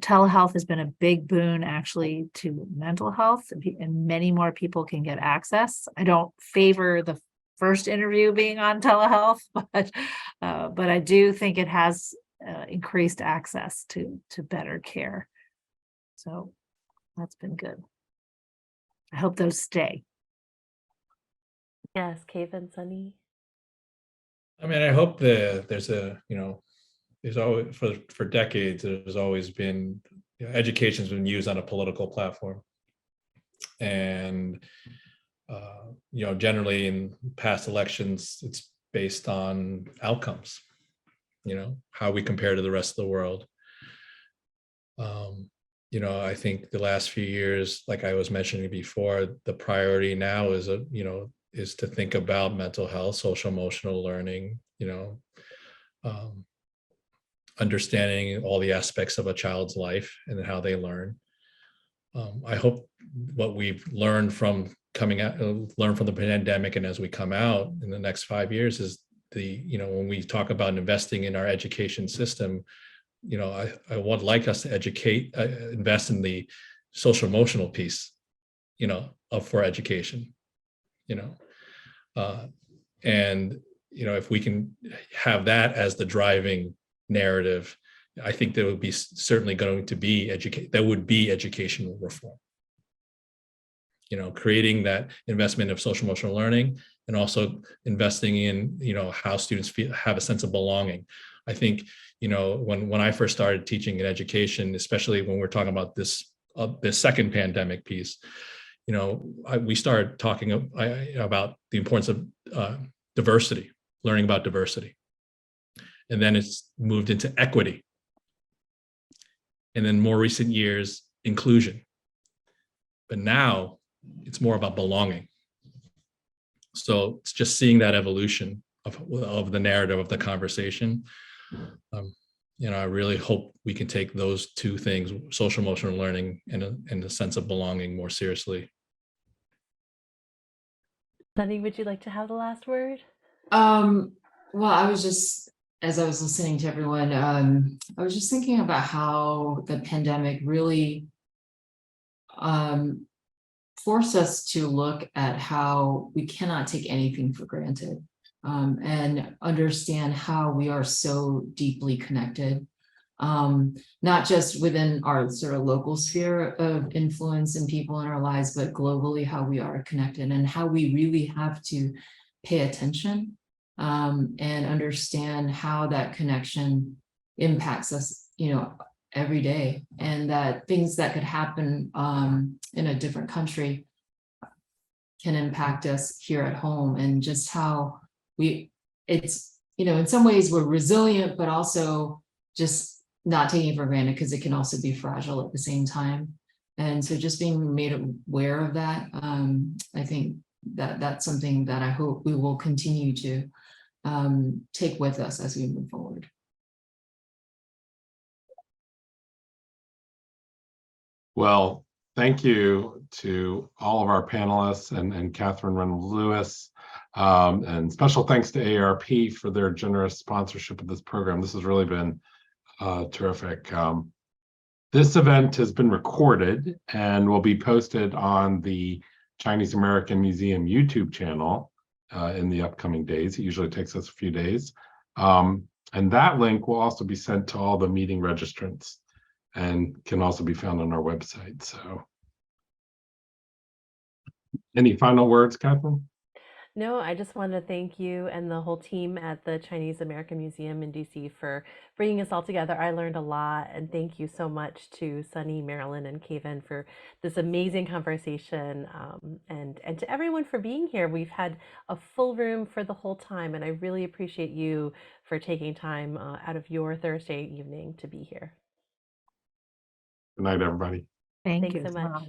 Speaker 4: telehealth has been a big boon actually to mental health, and many more people can get access. I don't favor the first interview being on telehealth, but I do think it has increased access to better care. So that's been good. I hope those stay.
Speaker 2: Yes, Kavan, Sunny.
Speaker 5: I mean, I hope there's always for decades there's always been education's been used on a political platform, and generally in past elections it's based on outcomes, how we compare to the rest of the world. I think the last few years, like I was mentioning before, the priority now is is to think about mental health, social emotional learning, understanding all the aspects of a child's life and how they learn. I hope what we've learned from the pandemic, and as we come out in the next 5 years, is when we talk about investing in our education system, I would like us to invest in the social emotional piece, for education, and if we can have that as the driving narrative, I think there would be certainly going to be educational reform. Creating that investment of social emotional learning, and also investing in how students have a sense of belonging. I think when I first started teaching in education, especially when we're talking about this second pandemic piece, we started talking about the importance of diversity, learning about diversity, and then it's moved into equity. and in more recent years, inclusion. But now it's more about belonging. So it's just seeing that evolution of the narrative of the conversation. I really hope we can take those two things, social emotional learning and the sense of belonging, more seriously.
Speaker 2: Sunny, would you like to have the last word?
Speaker 3: Well, I was just, as I was listening to everyone, I was just thinking about how the pandemic really forced us to look at how we cannot take anything for granted, and understand how we are so deeply connected, not just within our sort of local sphere of influence and people in our lives, but globally, how we are connected and how we really have to pay attention, and understand how that connection impacts us, every day, and that things that could happen in a different country can impact us here at home, and just how it's, in some ways we're resilient, but also just not taking it for granted, because it can also be fragile at the same time. And so just being made aware of that, I think that's something that I hope we will continue to take with us as we move forward.
Speaker 1: Well, thank you to all of our panelists and Katherine Reynolds-Lewis. And special thanks to AARP for their generous sponsorship of this program. This has really been terrific. This event has been recorded and will be posted on the Chinese American Museum YouTube channel in the upcoming days. It usually takes us a few days. And that link will also be sent to all the meeting registrants and can also be found on our website. So any final words, Katherine?
Speaker 2: No, I just want to thank you and the whole team at the Chinese American Museum in DC for bringing us all together. I learned a lot, and thank you so much to Sunny, Marilyn, and Kavan for this amazing conversation, and to everyone for being here. We've had a full room for the whole time, and I really appreciate you for taking time out of your Thursday evening to be here.
Speaker 1: Good night, everybody.
Speaker 4: Thank
Speaker 2: Thanks
Speaker 4: you
Speaker 2: so much.